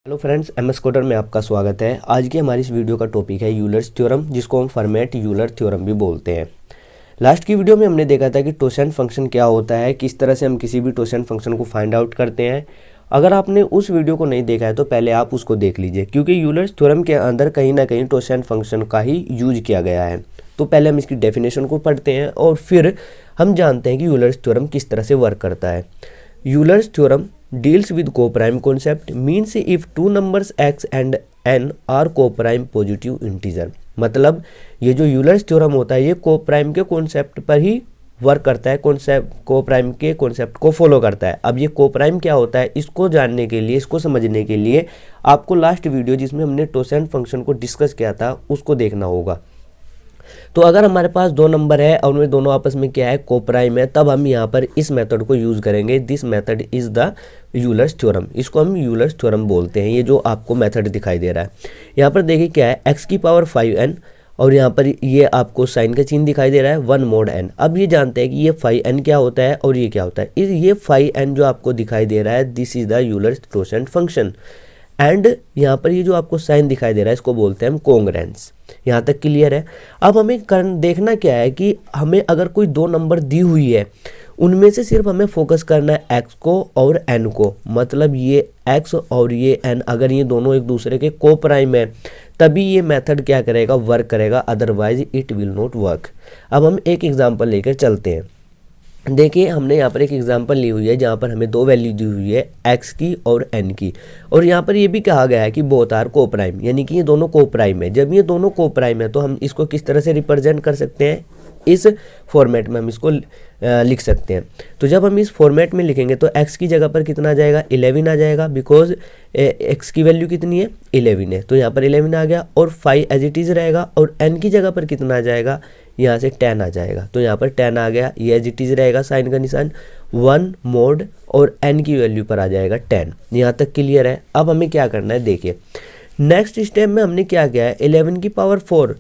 Hello friends, MS coder में आपका स्वागत है। आज की हमारी इस वीडियो का टॉपिक है यूलर्स थ्योरम, जिसको हम फर्मेट यूलर थ्योरम भी बोलते हैं। लास्ट की वीडियो में हमने देखा था कि टोसेंट फंक्शन क्या होता है, किस तरह से हम किसी भी टोसेंट फंक्शन को फाइंड आउट करते हैं। अगर आपने उस वीडियो को नहीं देखा है तो पहले आप उसको देख लीजिए, क्योंकि यूलर्स थ्योरम के अंदर कहीं ना कहीं टोसेंट फंक्शन का ही यूज किया गया है। तो पहले हम इसकी डेफिनेशन को पढ़ते हैं और फिर हम जानते हैं कि यूलर्स थ्योरम किस तरह से वर्क करता है। Euler's theorem deals with co-prime concept, means if two numbers x and n are co-prime positive integer। मतलब ये जो यूलर्स थ्योरम होता है ये को-प्राइम के कॉन्सेप्ट पर ही वर्क करता है, कॉन्सेप्ट को-प्राइम के कॉन्सेप्ट को फॉलो करता है। अब ये को-प्राइम क्या होता है, इसको जानने के लिए, इसको समझने के लिए आपको लास्ट वीडियो जिसमें हमने टोसेंट फंक्शन को डिस्कस किया था उसको देखना होगा। तो अगर हमारे पास दो नंबर है और उनमें दोनों आपस में क्या है, कोप्राइम है, तब हम यहाँ पर इस मेथड को यूज़ करेंगे। This method is the Euler's theorem. इसको हम यूलर्स थ्योरम बोलते हैं। ये जो आपको मेथड दिखाई दे रहा है यहाँ पर देखिए क्या है, x की पावर 5n और यहाँ पर ये आपको साइन का चिन्ह दिखाई दे रहा है 1 mod n। अब ये जानते हैं कि ये 5n क्या होता है और ये क्या होता है। ये 5n जो आपको दिखाई दे रहा है, this is the Euler's totient function. And यहाँ पर ये जो आपको साइन दिखाई दे रहा है इसको बोलते हैं हम कोंग्रेंस। यहाँ तक क्लियर है। अब हमें देखना क्या है कि हमें अगर कोई दो नंबर दी हुई है उनमें से सिर्फ हमें फोकस करना है x को और n को। मतलब ये x और ये n अगर ये दोनों एक दूसरे के को प्राइम है तभी ये मेथड क्या करेगा, वर्क करेगा, otherwise it will not work. अब हम एक एग्जांपल लेकर चलते हैं। देखिए हमने यहाँ पर एक एग्जांपल ली हुई है जहाँ पर हमें दो वैल्यू दी हुई है x की और n की, और यहाँ पर ये भी कहा गया है कि बोथ आर को प्राइम, यानी कि ये दोनों को प्राइम है। जब ये दोनों को प्राइम है तो हम इसको किस तरह से रिप्रेजेंट कर सकते हैं, इस फॉर्मेट में हम इसको लिख सकते हैं। तो जब हम इस फॉर्मेट में लिखेंगे तो x की जगह पर कितना आ जाएगा, 11 आ जाएगा, बिकॉज x की वैल्यू कितनी है, 11 है, तो यहाँ पर 11 आ गया। और 5 एज इट इज़ रहेगा और n की जगह पर कितना आ जाएगा, यहाँ से 10 आ जाएगा, तो यहाँ पर 10 आ गया। ये एज इट इज़ रहेगा, साइन का निशान 1 mod और n की वैल्यू पर आ जाएगा 10। यहाँ तक क्लियर है। अब हमें क्या करना है, देखिए नेक्स्ट स्टेप में हमने क्या किया है, 11 की पावर 4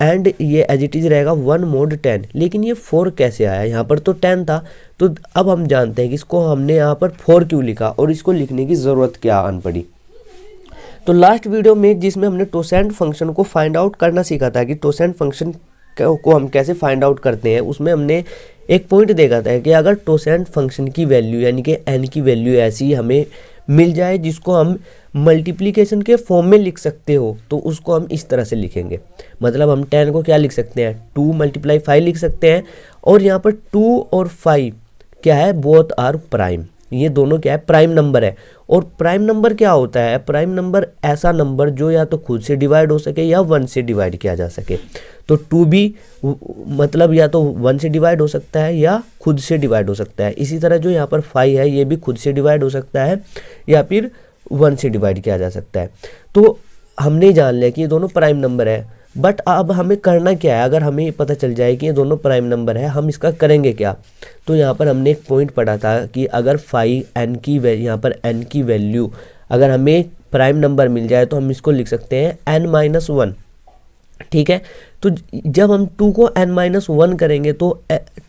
एंड ये एज इट इज़ रहेगा 1 mod 10। लेकिन ये 4 कैसे आया, यहाँ पर तो 10 था। तो अब हम जानते हैं कि इसको हमने यहाँ पर 4 क्यों लिखा और इसको लिखने की ज़रूरत क्या आन पड़ी। तो लास्ट वीडियो में जिसमें हमने टोसेंट फंक्शन को फाइंड आउट करना सीखा था कि टोसेंट फंक्शन को हम कैसे फाइंड आउट करते हैं, उसमें हमने एक पॉइंट देखा था कि अगर टोसेंट फंक्शन की वैल्यू यानी कि n की वैल्यू ऐसी हमें मिल जाए जिसको हम मल्टीप्लिकेशन के फॉर्म में लिख सकते हो तो उसको हम इस तरह से लिखेंगे। मतलब हम 10 को क्या लिख सकते हैं, 2 × 5 लिख सकते हैं। और यहाँ पर 2 और 5 क्या है, बोथ आर प्राइम। ये दोनों क्या है, प्राइम नंबर है। और प्राइम नंबर क्या होता है, प्राइम नंबर ऐसा नंबर जो या तो खुद से डिवाइड हो सके या 1 से डिवाइड किया जा सके। तो 2 भी मतलब या तो 1 से डिवाइड हो सकता है या खुद से डिवाइड हो सकता है। इसी तरह जो यहाँ पर 5 है ये भी खुद से डिवाइड हो सकता है या फिर 1 से डिवाइड किया जा सकता है। तो हमने जान लिया कि ये दोनों प्राइम नंबर है। बट अब हमें करना क्या है, अगर हमें पता चल जाए कि ये दोनों प्राइम नंबर है, हम इसका करेंगे क्या। तो यहाँ पर हमने एक पॉइंट पढ़ा था कि अगर 5n की यहाँ पर n की वैल्यू अगर हमें प्राइम नंबर मिल जाए तो हम इसको लिख सकते हैं n-1। ठीक है, तो जब हम 2 को n-1 करेंगे तो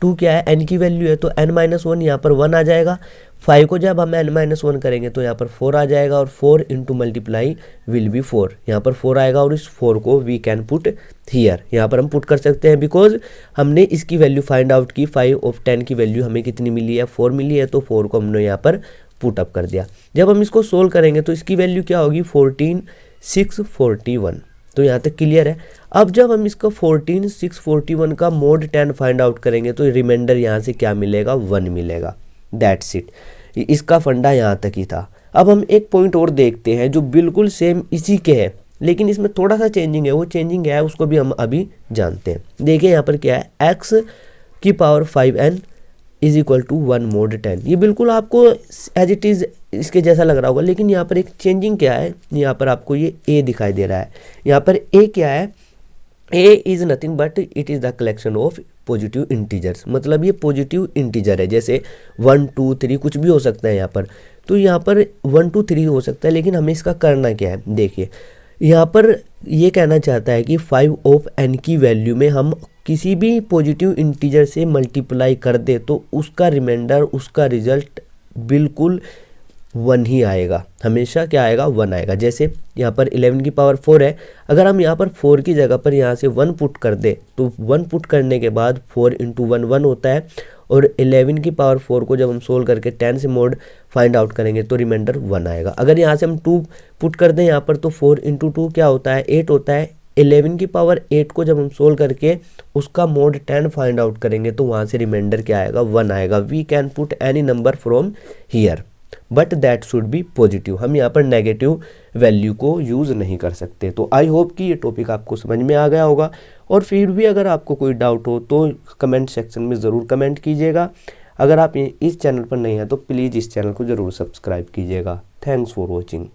2 क्या है, n की वैल्यू है, तो n-1 यहाँ पर 1 आ जाएगा। 5 को जब हम n-1 करेंगे तो यहाँ पर 4 आ जाएगा और 4 इंटू मल्टीप्लाई विल बी 4। यहाँ पर 4 आएगा और इस 4 को वी कैन पुट हियर, यहाँ पर हम पुट कर सकते हैं बिकॉज हमने इसकी वैल्यू फाइंड आउट की। 5 ऑफ 10 की वैल्यू हमें कितनी मिली है, 4 मिली है, तो 4 को हमने यहाँ पर पुट अप कर दिया। जब हम इसको सोल्व करेंगे तो इसकी वैल्यू क्या होगी, 14 6 41। तो यहाँ तक क्लियर है। अब जब हम इसका 14 6 41 का mod 10 फाइंड आउट करेंगे तो रिमाइंडर यहाँ से क्या मिलेगा, 1 मिलेगा। दैट्स इट, इसका फंडा यहाँ तक ही था। अब हम एक पॉइंट और देखते हैं जो बिल्कुल सेम इसी के है लेकिन इसमें थोड़ा सा चेंजिंग है। वो चेंजिंग है उसको भी हम अभी जानते हैं। देखिए यहाँ पर क्या है, x की power 5n is equal to 1 mod 10। ये बिल्कुल आपको एज इट इज़ इसके जैसा लग रहा होगा, लेकिन यहाँ पर एक चेंजिंग क्या है, यहाँ पर आपको ये a दिखाई दे रहा है। यहाँ पर a क्या है, a is nothing but it is the collection of positive integers. मतलब ये पॉजिटिव इंटीजर है, जैसे 1 2 3 कुछ भी हो सकता है यहाँ पर। तो यहाँ पर 1 2 3 हो सकता है, लेकिन हमें इसका करना क्या है, देखिए यहाँ पर ये कहना चाहता है कि 5 ऑफ n की वैल्यू में हम किसी भी पॉजिटिव इंटीजर से मल्टीप्लाई कर दे तो उसका रिमाइंडर, उसका रिजल्ट बिल्कुल 1 ही आएगा, हमेशा क्या आएगा 1 आएगा। जैसे यहाँ पर 11 की पावर 4 है, अगर हम यहाँ पर 4 की जगह पर यहाँ से 1 पुट कर दे तो 1 पुट करने के बाद 4 इंटू 1 1 होता है, और 11 की पावर 4 को जब हम सोल्व करके 10 से मोड फाइंड आउट करेंगे तो रिमाइंडर 1 आएगा। अगर यहाँ से हम 2 पुट कर दें यहाँ पर तो 4 इंटू 2 क्या होता है 8 होता है। 11 की पावर 8 को जब हम सोल्व करके उसका मोड 10 फाइंड आउट करेंगे तो वहाँ से रिमाइंडर क्या आएगा 1 आएगा। We can put any number from here but that should be positive. हम यहाँ पर नेगेटिव वैल्यू को यूज़ नहीं कर सकते। तो आई होप कि ये टॉपिक आपको समझ में आ गया होगा, और फिर भी अगर आपको कोई डाउट हो तो कमेंट सेक्शन में ज़रूर कमेंट कीजिएगा। अगर आप इस चैनल पर नहीं हैं तो प्लीज़ इस चैनल को ज़रूर सब्सक्राइब कीजिएगा। Thanks for watching.